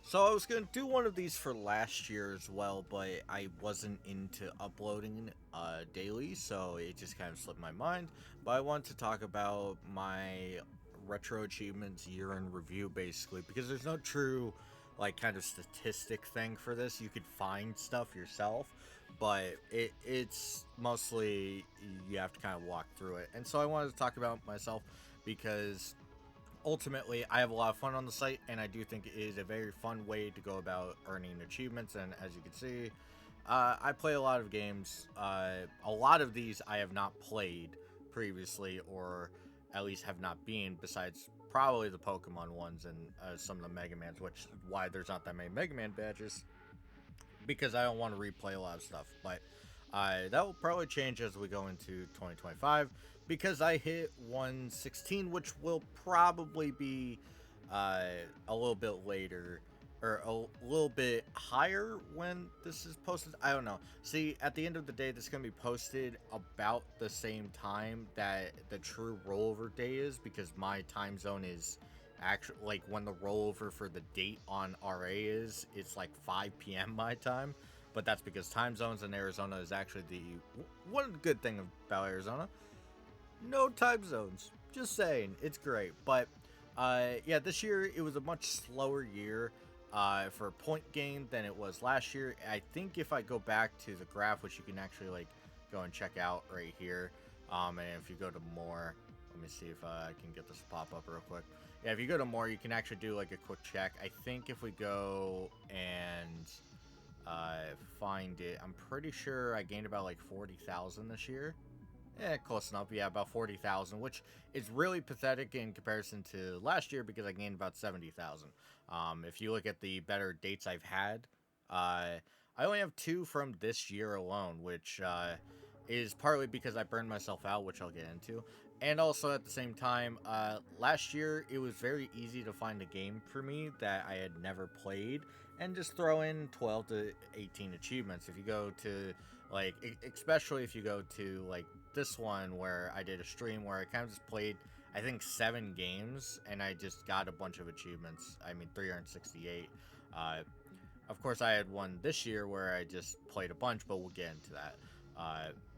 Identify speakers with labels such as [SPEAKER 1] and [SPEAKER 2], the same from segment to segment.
[SPEAKER 1] So I was gonna do one of these for last year as well, but I wasn't into uploading daily, so it just kind of slipped my mind. But I want to talk about my retro achievements year in review, basically, because there's no true like kind of statistic thing for this. You could find stuff yourself, but it's mostly you have to kind of walk through it. And so I wanted to talk about myself because ultimately I have a lot of fun on the site, and I do think it is a very fun way to go about earning achievements. And as you can see, I play a lot of games. A lot of these I have not played previously, or at least have not been, besides probably the Pokemon ones and some of the Mega Mans, which is why there's not that many Mega Man badges, because I don't want to replay a lot of stuff. But that will probably change as we go into 2025, because I hit 116, which will probably be a little bit later, or a little bit higher when this is posted. I don't know. See, at the end of the day, this is going to be posted about the same time that the true rollover day is, because my time zone is actually like when the rollover for the date on RA is, it's like 5 p.m. my time. But that's because time zones in Arizona is actually the one good thing about Arizona: no time zones. Just saying, it's great. But yeah, this year it was a much slower year for point gain than it was last year. I think if I go back to the graph, which you can actually like go and check out right here, and if you go to more, let me see if I can get this to pop up real quick. Yeah, if you go to more, you can actually do like a quick check. I think if we go and find it, I'm pretty sure I gained about like 40,000 this year. Close enough. Yeah, about 40,000, which is really pathetic in comparison to last year, because I gained about 70,000. If you look at the better dates I've had, I only have two from this year alone, which is partly because I burned myself out, which I'll get into. And also at the same time, last year it was very easy to find a game for me that I had never played and just throw in 12 to 18 achievements. If you go to like, especially if you go to like this one where I did a stream where I kind of just played, I think, 7 games, and I just got a bunch of achievements. I mean, 368. Uh, of course, I had one this year where I just played a bunch, but we'll get into that.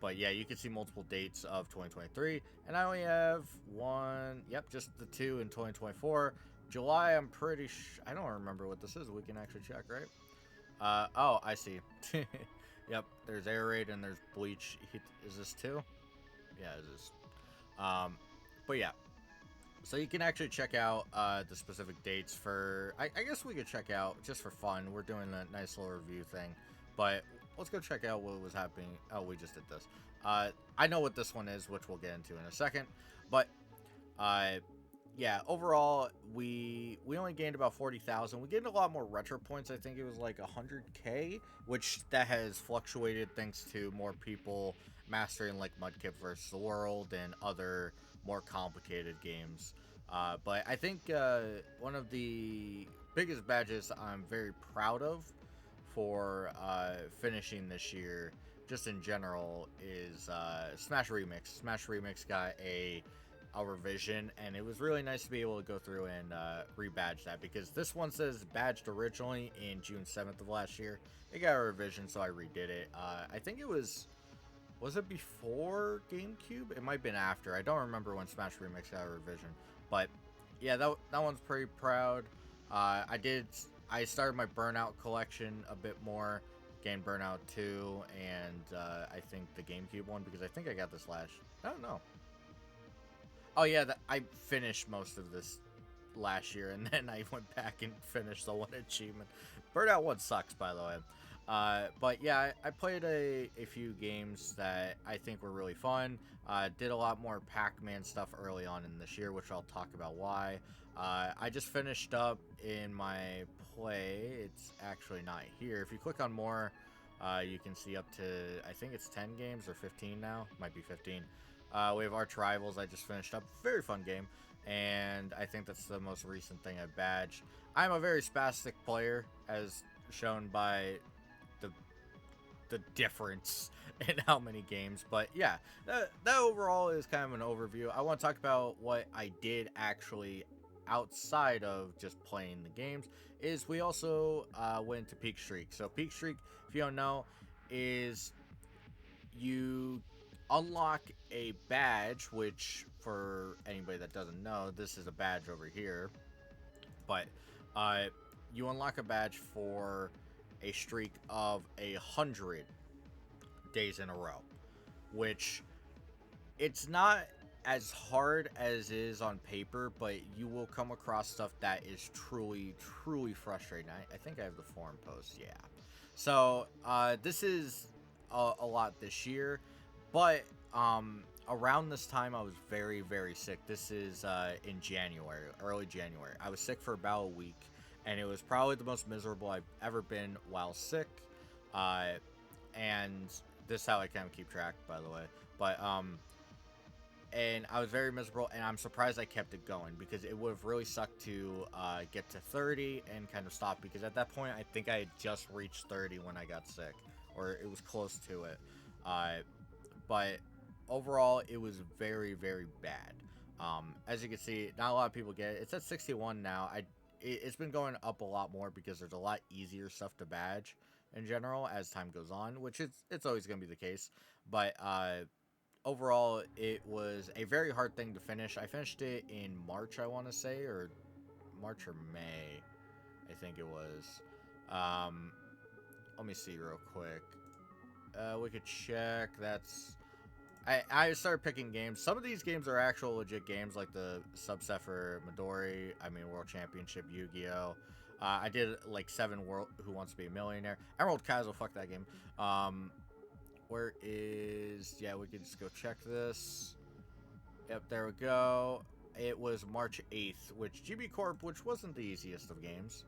[SPEAKER 1] But yeah, you can see multiple dates of 2023, and I only have one. Yep, just the two in 2024. July, I'm pretty I don't remember what this is. We can actually check, right? Oh, I see. Yep, there's air raid and there's bleach. Is this two? Yeah, it is. Um, but yeah, so you can actually check out the specific dates for. I guess we could check out just for fun. We're doing a nice little review thing, but let's go check out what was happening. Oh, we just did this. I know what this one is, which we'll get into in a second. But uh, yeah, overall we only gained about 40,000. We gained a lot more retro points. I think it was like 100k, which that has fluctuated thanks to more people mastering like Mudkip vs. the World and other more complicated games. But I think one of the biggest badges I'm very proud of for finishing this year, just in general, is Smash Remix. Smash Remix got a revision, and it was really nice to be able to go through and rebadge that, because this one says badged originally in June 7th of last year. It got a revision, so I redid it. I think it was it before GameCube? It might have been after. I don't remember when Smash Remix got a revision, but yeah, that one's pretty proud. I started my Burnout collection a bit more. Gained Burnout 2, and I think the GameCube one, because I think I got this last. I don't know. Oh yeah, I finished most of this last year, and then I went back and finished the one achievement. Burnout 1 sucks, by the way. But yeah, I played a few games that I think were really fun. Did a lot more Pac-Man stuff early on in this year, which I'll talk about why. I just finished up in my play. It's actually not here. If you click on more, you can see up to, I think it's 10 games or 15 now. Might be 15. We have Arch Rivals. I just finished up. Very fun game. And I think that's the most recent thing I've badged. I'm a very spastic player, as shown by the difference in how many games. But yeah, that overall is kind of an overview. I want to talk about what I did actually outside of just playing the games is we also went to Peak Streak. So Peak Streak, if you don't know, is you unlock a badge, which for anybody that doesn't know, this is a badge over here. But uh, you unlock a badge for a streak of 100 days in a row, which it's not as hard as is on paper, but you will come across stuff that is truly, truly frustrating. I think I have the forum post, yeah. So this is a lot this year, but around this time I was very, very sick. This is in January, early January. I was sick for about a week, and it was probably the most miserable I've ever been while sick. And this is how I kind of keep track, by the way. But and I was very miserable, and I'm surprised I kept it going, because it would have really sucked to get to 30 and kind of stop, because at that point I think I had just reached 30 when I got sick, or it was close to it. But overall it was very, very bad. As you can see, not a lot of people get it. It's at 61 now. It's been going up a lot more because there's a lot easier stuff to badge in general as time goes on, which it's always going to be the case. But overall, it was a very hard thing to finish. I finished it in March, I want to say, or March or May, I think it was. Let me see real quick. We could check. I started picking games. Some of these games are actual legit games, like the subset for Midori, World Championship, Yu-Gi-Oh! I did like 7 World Who Wants to Be a Millionaire. Emerald Kaizo, fuck that game. Where is... Yeah, we could just go check this. Yep, there we go. It was March 8th, which GB Corp, which wasn't the easiest of games.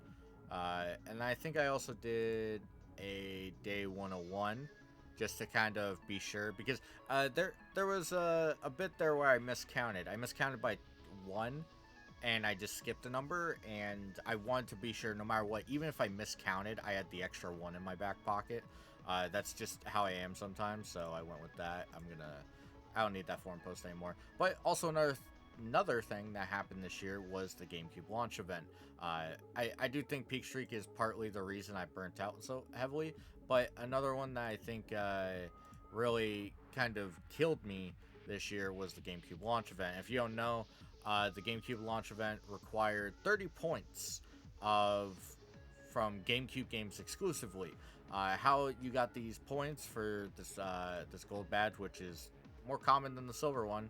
[SPEAKER 1] And I think I also did a Day 101, just to kind of be sure. Because there was a bit there where I miscounted. I miscounted by 1, and I just skipped a number, and I wanted to be sure no matter what, even if I miscounted, I had the extra 1 in my back pocket. That's just how I am sometimes, so I went with that. I don't need that forum post anymore. But also another thing that happened this year was the GameCube launch event. I do think Peak Streak is partly the reason I burnt out so heavily, but another one that I think really kind of killed me this year was the GameCube launch event. If you don't know, the GameCube launch event required 30 points from GameCube games exclusively. How you got these points for this gold badge, which is more common than the silver one,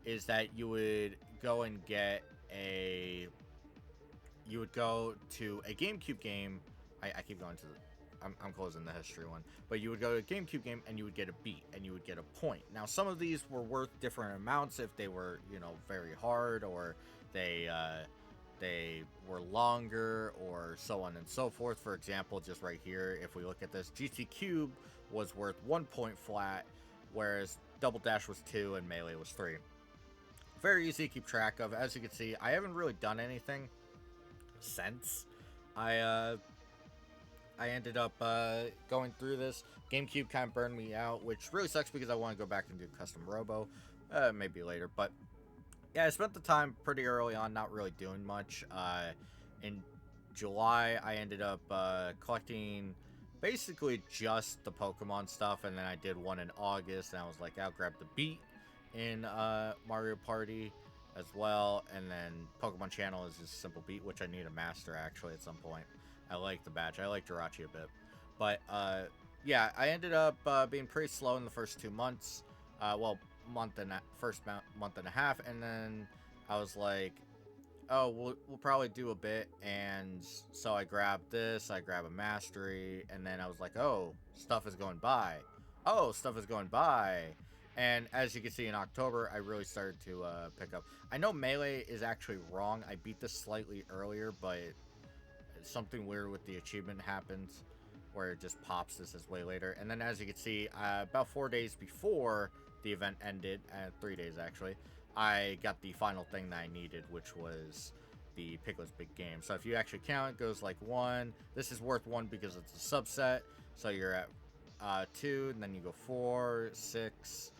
[SPEAKER 1] is that you would go and get you would go to a GameCube game. I keep going to I'm closing the history one, but you would go to a GameCube game and you would get a beat and you would get a point. Now, some of these were worth different amounts if they were, very hard, or they were longer, or so on and so forth. For example, just right here, if we look at this, GT Cube was worth 1 point flat, whereas Double Dash was 2 and Melee was 3. Very easy to keep track of. As you can see, I haven't really done anything since I ended up going through this. GameCube kind of burned me out, which really sucks because I want to go back and do custom Robo, maybe later. But yeah, I spent the time pretty early on not really doing much. In July, I ended up collecting basically just the Pokemon stuff, and then I did one in August, and I was like, I'll grab the beat in Mario Party as well, and then Pokemon Channel is just a simple beat, which I need a master actually at some point. I like the badge. I like Jirachi a bit. But, yeah, I ended up being pretty slow in the first 2 months. First month and a half. And then I was like, oh, we'll probably do a bit. And so I grabbed this. I grabbed a mastery. And then I was like, oh, stuff is going by. Oh, stuff is going by. And as you can see in October, I really started to pick up. I know Melee is actually wrong. I beat this slightly earlier, but something weird with the achievement happens where it just pops. This is way later. And then as you can see, about 4 days before the event ended, 3 days actually, I got the final thing that I needed, which was the Pickle's Big Game. So if you actually count, it goes like 1. This is worth 1 because it's a subset. So you're at 2, and then you go 4, 6,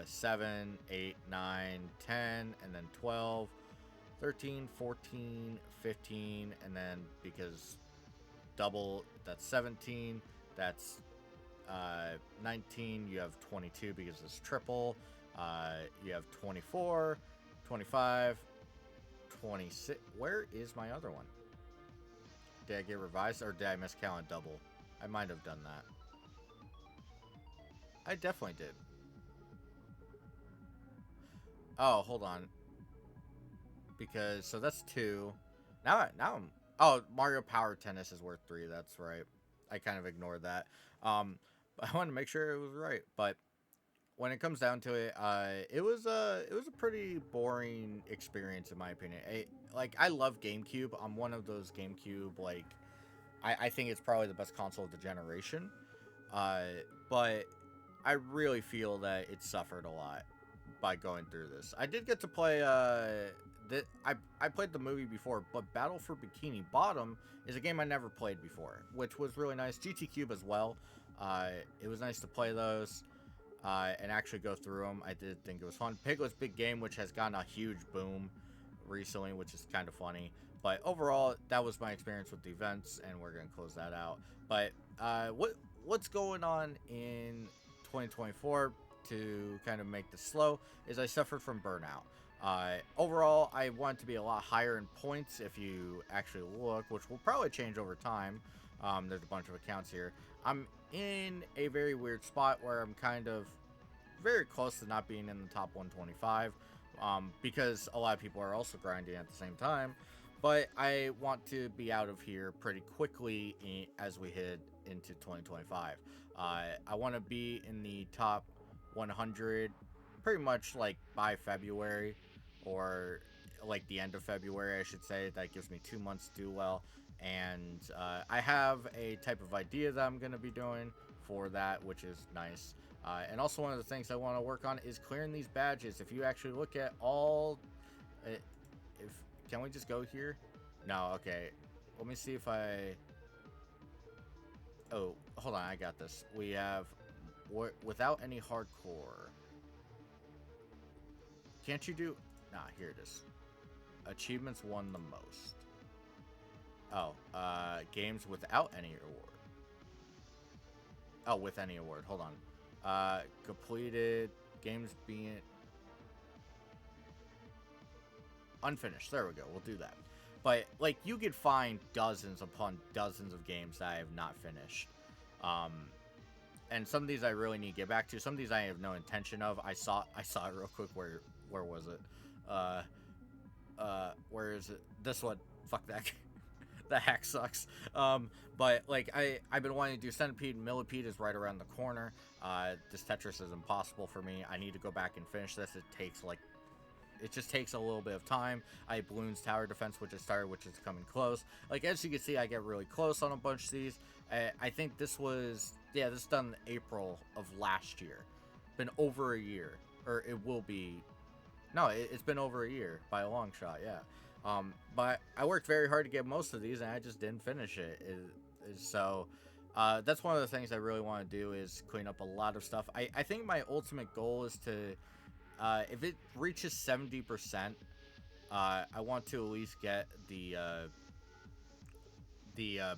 [SPEAKER 1] 7, 8, 9, 10, and then 12. 13, 14, 15, and then because double, that's 17, that's 19, you have 22 because it's triple, you have 24, 25, 26. Where is my other one? Did I get revised or did I miscount double? I might have done that. I definitely did. Oh, hold on. Because, so that's 2. Now I'm, oh, Mario Power Tennis is worth 3. That's right. I kind of ignored that. But I wanted to make sure it was right. But when it comes down to it, it was a pretty boring experience in my opinion. I love GameCube. I'm one of those GameCube, like, I think it's probably the best console of the generation. Uh, but I really feel that it suffered a lot by going through this. I did get to play I played the movie before, but Battle for Bikini Bottom is a game I never played before, which was really nice. GT Cube as well. It was nice to play those and actually go through them. I did think it was fun. Piglet's Big Game, which has gotten a huge boom recently, which is kind of funny. But overall, that was my experience with the events, and we're gonna close that out. But what's going on in 2024 to kind of make this slow is I suffered from burnout. Overall, I want to be a lot higher in points if you actually look, which will probably change over time. There's a bunch of accounts here. I'm in a very weird spot where I'm kind of very close to not being in the top 125 because a lot of people are also grinding at the same time. But I want to be out of here pretty quickly as we head into 2025. I want to be in the top 100 pretty much like by February or like the end of February, I should say. That gives me 2 months to do well. And I have a type of idea that I'm going to be doing for that, which is nice. And also one of the things I want to work on is clearing these badges. If you actually look at all... if Can we just go here? No, okay. Let me see if I... Oh, hold on, I got this. We have... Without any hardcore... Can't you do... Nah, here it is. Achievements won the most. Oh, games without any award. Oh, with any award. Hold on. Completed games being unfinished. There we go. We'll do that. But like, you could find dozens upon dozens of games that I have not finished. And some of these I really need to get back to. Some of these I have no intention of. I saw it real quick. Where was it? Where is it? This one. Fuck that. The hack sucks. But like I've been wanting to do Centipede. Millipede is right around the corner. This Tetris is impossible for me. I need to go back and finish this. It just takes a little bit of time. I have Bloons Tower Defense, which is started, which is coming close. Like, as you can see, I get really close on a bunch of these. I think this was, this is done in April of last year. Been over a year. Or it will be, no, it's been over a year by a long shot, yeah. But I worked very hard to get most of these, and I just didn't finish it. So, that's one of the things I really want to do is clean up a lot of stuff. I think my ultimate goal is to... if it reaches 70%, I want to at least get the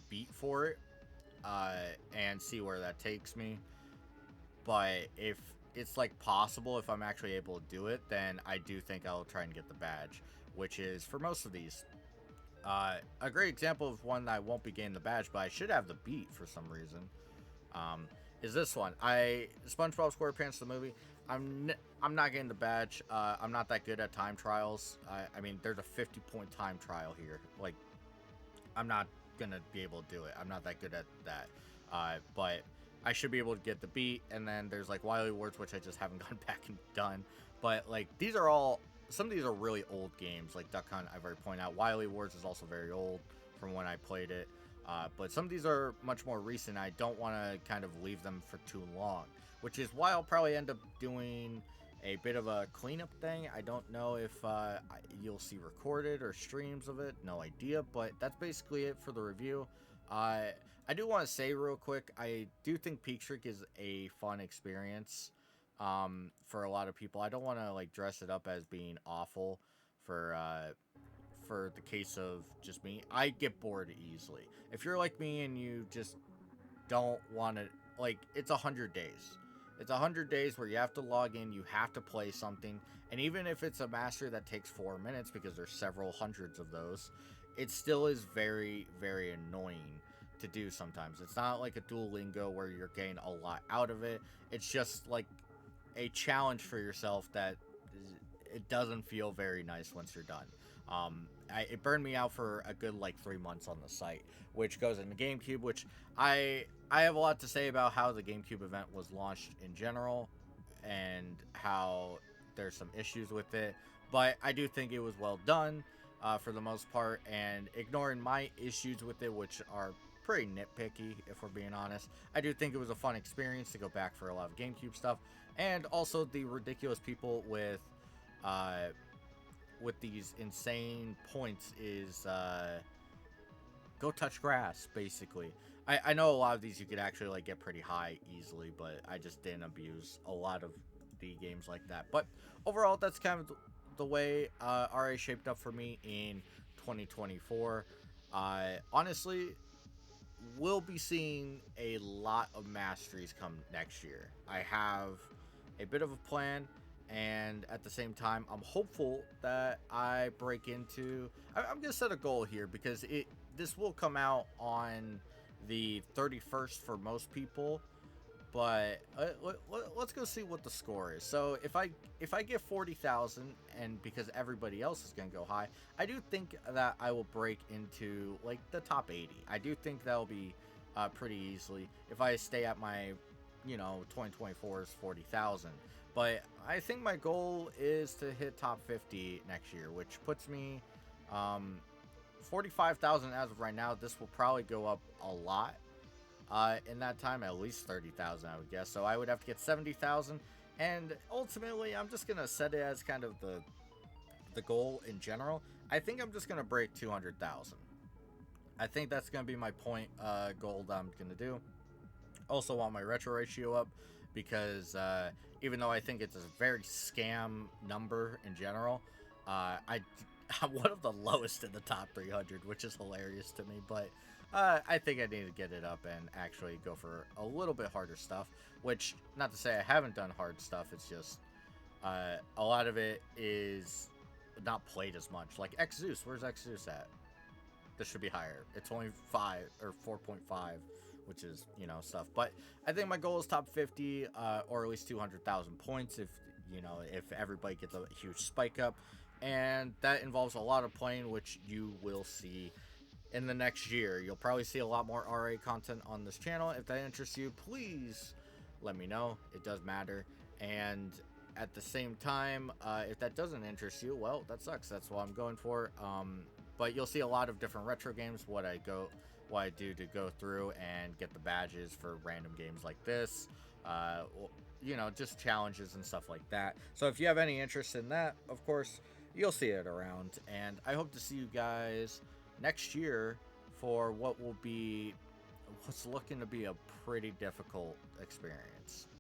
[SPEAKER 1] beat for it, and see where that takes me. But if it's like possible, if I'm actually able to do it, then I do think I'll try and get the badge, which is for most of these. A great example of one that I won't be getting the badge, but I should have the beat for some reason, is this one. SpongeBob SquarePants the movie. I'm not getting the badge. I'm not that good at time trials. I mean, there's a 50-point time trial here. Like, I'm not gonna be able to do it. I'm not that good at that. But I should be able to get the beat. And then there's like Wily Words, which I just haven't gone back and done. But like, these are all... Some of these are really old games. Like Duck Hunt, I've already pointed out. Wily Words is also very old from when I played it. But some of these are much more recent. I don't want to kind of leave them for too long, which is why I'll probably end up doing a bit of a cleanup thing. I don't know if you'll see recorded or streams of it. No idea, but that's basically it for the review. I do want to say real quick, I do think Peak Streak is a fun experience for a lot of people. I don't want to like dress it up as being awful for for the case of just me, I get bored easily. If you're like me and you just don't want to, like, it's 100 days. It's 100 days where you have to log in, you have to play something, and even if it's a mastery that takes 4 minutes, because there's several hundreds of those, it still is very, very annoying to do sometimes. It's not like a Duolingo where you're getting a lot out of it. It's just like a challenge for yourself that it doesn't feel very nice once you're done. It burned me out for a good like 3 months on the site, which goes into GameCube, which I have a lot to say about how the GameCube event was launched in general, and how there's some issues with it. But I do think it was well done for the most part, and ignoring my issues with it, which are pretty nitpicky if we're being honest, I do think it was a fun experience to go back for a lot of GameCube stuff, and also the ridiculous people with these insane points is go touch grass, basically. I know a lot of these you could actually like get pretty high easily, but I just didn't abuse a lot of the games like that. But overall, that's kind of the way RA shaped up for me in 2024. Honestly, we'll be seeing a lot of masteries come next year. I have a bit of a plan, and at the same time, I'm hopeful that I break into. I'm gonna set a goal here because this will come out on the 31st for most people, but let's go see what the score is. So if I get 40,000, and because everybody else is gonna go high, I do think that I will break into like the top 80. I do think that'll be pretty easily if I stay at my 2024's 40,000. But I think my goal is to hit top 50 next year, which puts me 45,000 as of right now. This will probably go up a lot in that time, at least 30,000, I would guess. So I would have to get 70,000, and ultimately, I'm just gonna set it as kind of the goal in general. I think I'm just gonna break 200,000. I think that's gonna be my point goal that I'm gonna do. Also want my retro ratio up because even though I think it's a very scam number in general, I'm one of the lowest in the top 300, which is hilarious to me. But I think I need to get it up and actually go for a little bit harder stuff. Which, not to say I haven't done hard stuff, it's just a lot of it is not played as much. Like X-Zeus, where's X-Zeus at? This should be higher. It's only 5 or 4.5, which is, stuff. But I think my goal is top 50 or at least 200,000 points if everybody gets a huge spike up. And that involves a lot of playing, which you will see in the next year. You'll probably see a lot more RA content on this channel. If that interests you, please let me know. It does matter. And at the same time, if that doesn't interest you, well, that sucks. That's what I'm going for. But you'll see a lot of different retro games, what I do to go through and get the badges for random games like this, just challenges and stuff like that. So if you have any interest in that, of course, you'll see it around, and I hope to see you guys next year for what's looking to be a pretty difficult experience.